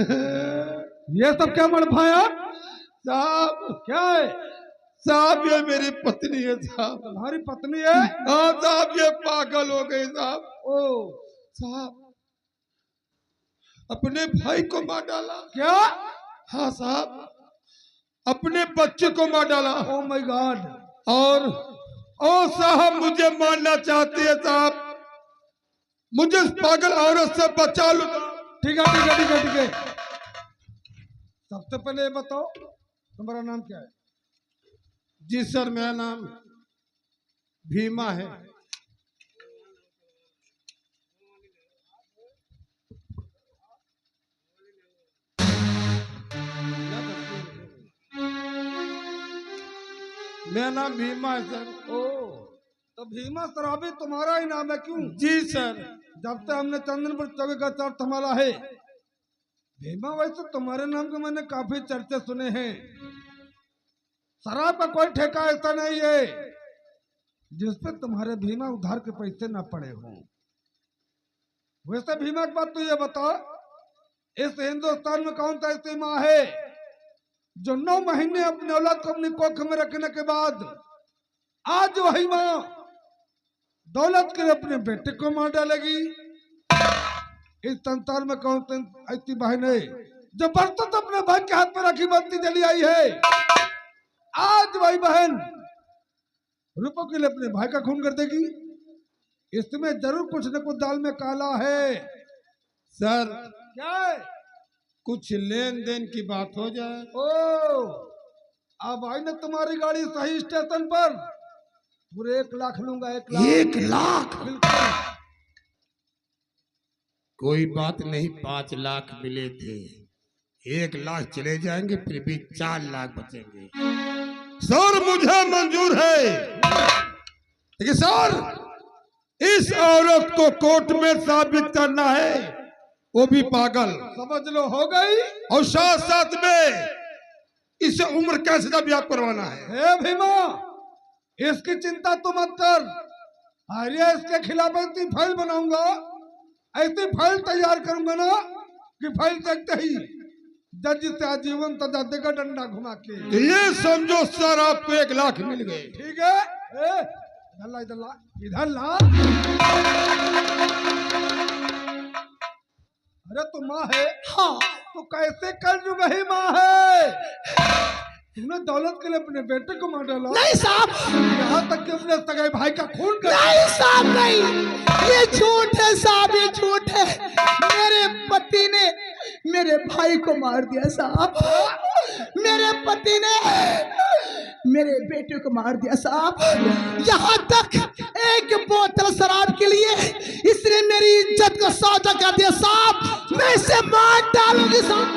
ये सब क्या मड़फाया? साहब क्या है? साहब ये मेरी पत्नी है साहब। तुम्हारी पत्नी है? हाँ साहब ये पागल हो गई साहब। ओ साहब अपने भाई को मार डाला। क्या? हाँ साहब अपने बच्चे को मार डाला। Oh my God. और ओ साहब मुझे मारना चाहती है साहब, मुझे इस पागल औरत से बचा लो। ठीक है ठीक है ठीक है ठीक है। सबसे पहले ये बताओ तुम्हारा नाम क्या है? जी सर मेरा नाम भीमा है। मेरा नाम भीमा है सर। ओ तो भीमा शराबी तुम्हारा ही नाम है क्यों? जी सर। जब से हमने चंदनपुर चौकी का चार संभाला है भीमा, वैसे तुम्हारे नाम के मैंने काफी चर्चे सुने हैं। शराब का कोई ठेका ऐसा नहीं है जिसपे तुम्हारे भीमा उधार के पैसे ना पड़े हों। वैसे भीमा की बात तो ये बता, इस हिंदुस्तान में कौन सा ऐसी माँ है जो 9 महीने अपने औलाद को अपनी कोख में रखने के बाद आज वही माँ दौलत के लिए अपने बेटे को मार डालेगी? इस संसार में कौन सी ऐसी बहन है जो बरसों से अपने भाई के हाथ में राखी बंधती चली आई है? आज वही बहन रुपयों के लिए अपने भाई का खून कर देगी? इसमें जरूर कुछ न कुछ दाल में काला है। सर क्या है? कुछ लेन देन की बात हो जाए। ओ अब आई ना तुम्हारी गाड़ी सही स्टेशन पर, पूरे 1 लाख लूंगा। 1 लाख। 1 लाख? बिल्कुल। कोई बात नहीं, 5 लाख मिले थे, 1 लाख चले जाएंगे, फिर भी 4 लाख बचेंगे। सर मुझे मंजूर है, लेकिन सर इस औरत को कोर्ट में साबित करना है वो भी पागल। समझ लो हो गई। और साथ साथ में इसे उम्र कैसे का ब्याह करवाना है। हे भीमा इसकी चिंता तो मत कर, अरे इसके खिलाफ ऐसी फाइल बनाऊंगा, ऐसी फाइल तैयार करूंगा ना कि फाइल देखते ही जज से आजीवन सजा देगा डंडा घुमा के। तो ये समझो सर आपको 1 लाख मिल गए। ठीक है। इधर ला इधर ला इधर ला। अरे तू माँ है? हाँ। तो कैसे कर जो वही माँ है? तूने दौलत के लिए अपने बेटे को मार डाला? नहीं साहब। यहाँ तक कि अपने सगाई भाई का खून कर। नहीं साहब नहीं, ये झूठ है साहब, ये झूठ है। मेरे पति ने मेरे भाई को मार दिया साहब, मेरे पति ने मेरे बेटे को मार दिया साहब। यहाँ तक 1 बोतल शराब के लिए इसने मेरी इज्जत को सौदा कर दिया साहब। मैं इसे मार डालूंगी साहब।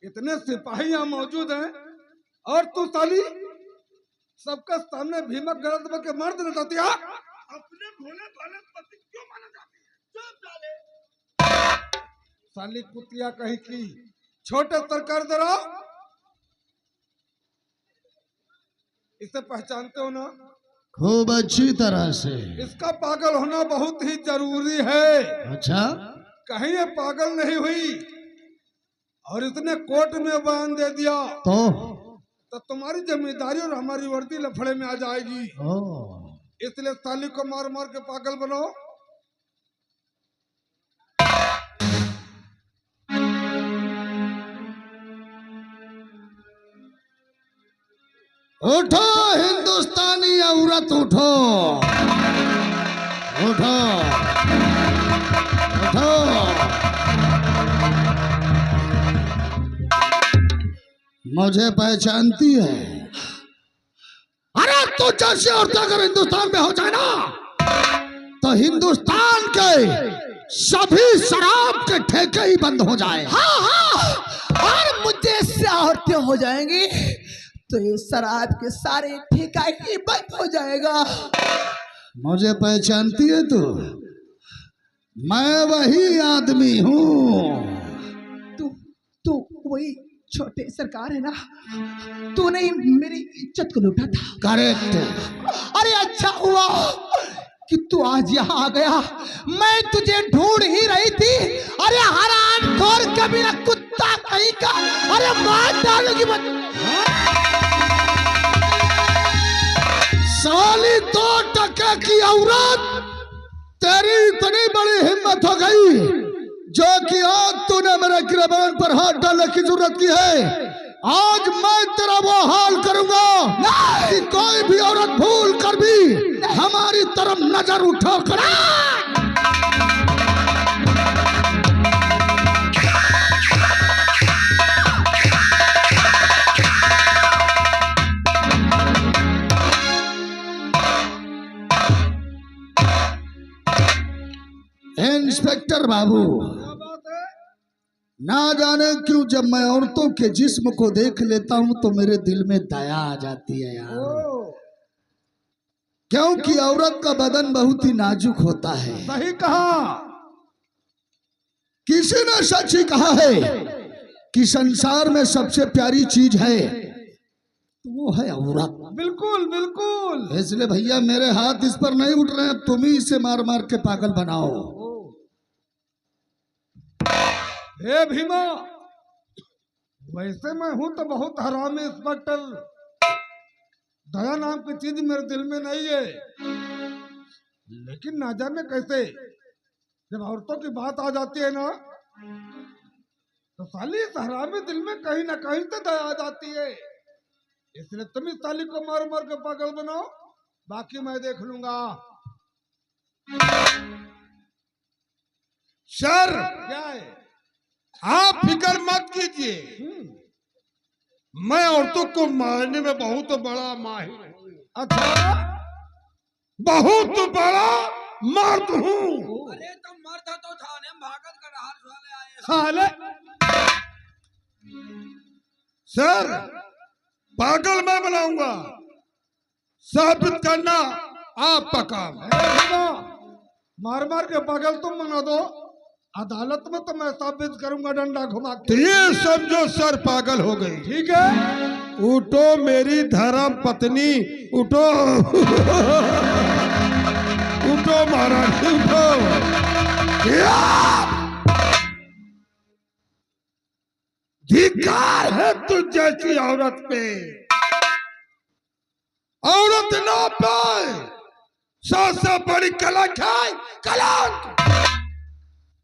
इतने सिपाही यहाँ मौजूद हैं और तू साली सबका सामने भीमक गलत के मार देना चाहती है? अपने भोले भाले पति क्यों मारना चाहती है? चुप साले। साली कुतिया कहीं की, छोटे सरकार जरा इसे पहचानते हो ना? खूब अच्छी तरह से। इसका पागल होना बहुत ही जरूरी है। अच्छा, कहीं ये पागल नहीं हुई और इसने कोर्ट में बयान दे दिया तो तुम्हारी जिम्मेदारी और हमारी वर्दी लफड़े में आ जाएगी। इसलिए साली को मार मार के पागल बनाओ। उठो हिंदुस्तानी औरत, उठो उठो उठो। मुझे पहचानती है? अरे तो जैसे औरत अगर हिंदुस्तान में हो जाए ना तो हिंदुस्तान के सभी शराब के ठेके ही बंद हो जाए। हाँ हाँ, और मुझे इससे औरतें हो जाएंगी तो ये शराब के सारे ठेका ही बंद हो जाएगा। मुझे पहचानती है तू? मैं वही आदमी हूँ। तू तू वही छोटे सरकार है ना? तूने ही मेरी इज्जत को लूटा था। करेक्ट। अरे अच्छा हुआ कि तू आज यहाँ आ गया। मैं तुझे ढूंढ ही रही थी। अरे हरामखोर कमीना कुत्ता कहीं का, अरे मार डालूंगी मैं। साली 2 टके की औरत, तेरी इतनी बड़ी हिम्मत हो गई जो कि आज तूने मेरे गिरबान पर हाथ डालने की जरूरत की है। आज मैं तेरा वो हाल करूंगा कि कोई भी औरत भूल कर भी हमारी तरफ नजर उठा कर। इंस्पेक्टर बाबू, क्या बात है? ना जाने क्यों जब मैं औरतों के जिस्म को देख लेता हूं तो मेरे दिल में दया आ जाती है यार। ओ, क्योंकि औरत का बदन बहुत ही नाजुक होता है। सही कहा। किसी ने सच ही कहा है कि संसार में सबसे प्यारी चीज है तो वो है औरत। बिल्कुल बिल्कुल। इसलिए भैया मेरे हाथ इस पर नहीं उठ रहे हैं, तुम ही इसे मार मार के पागल बनाओ। हे भीमा, वैसे मैं हूं तो बहुत हरामी इंस्पेक्टर। दया नाम की चीज मेरे दिल में नहीं है, लेकिन ना जाने कैसे जब औरतों की बात आ जाती है ना, तो साली इस हरामी दिल में कहीं ना कहीं से दया आ जाती है। इसलिए तुम इस साली को मार मार के पागल बनाओ, बाकी मैं देख लूंगा। सर, क्या है? आप फिक्र मत कीजिए, मैं औरतों को मारने में बहुत बड़ा माहिर हूँ। अच्छा, बहुत बड़ा मर्द हूँ। अरे तुम मर्द तो थाने में भागत कर हाल वाले आए। साले सर, पागल मैं बनाऊंगा, साबित करना आपका काम है। भीमा, मार मार के पागल तुम बना दो, अदालत में तो मैं साबित करूंगा डंडा घुमा तो के। ये समझो सर पागल हो गई। ठीक है, उठो मेरी धर्म पत्नी, उठो। उठो महाराज, उठो। धिक्कार है तुझ जैसी औरत पे। औरत ना पाए, सबसे बड़ी कलंक है कलंक।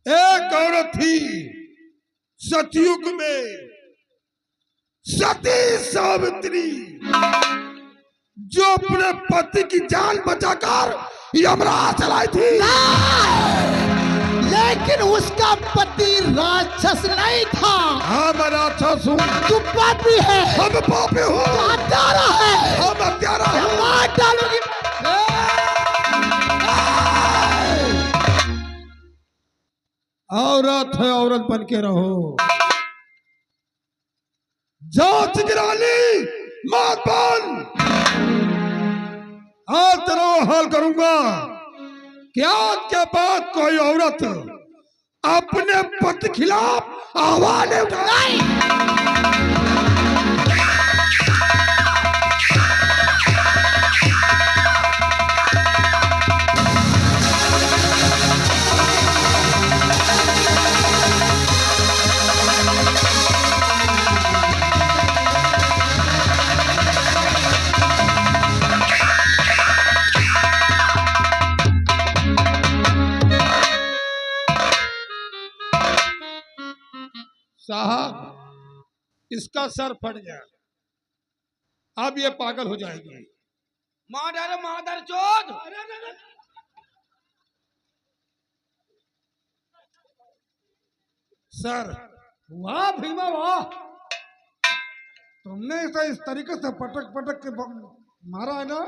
एक औरत थी सतयुग में, सती सावित्री, जो अपने पति की जान बचाकर यमराज चलाई थी। लेकिन उसका पति राक्षस नहीं था। हाँ, मैं राक्षस हूँ, तू पापी है। हम पापी हूँ, हत्यारा है। हम हत्यारा हूँ। मार डालूंगी। औरत है, औरत बन के रहो। जांच गिरानी मत बन। आज तेरा हाल करूंगा कि आज के बाद कोई औरत अपने पति खिलाफ आवाज नहीं उठाए। साहब, इसका सर फट गया, अब ये पागल हो जाएगी। मादर चोद। सर, वाह भीमा वाह, तुमने इसे इस तरीके से पटक पटक के मारा है ना,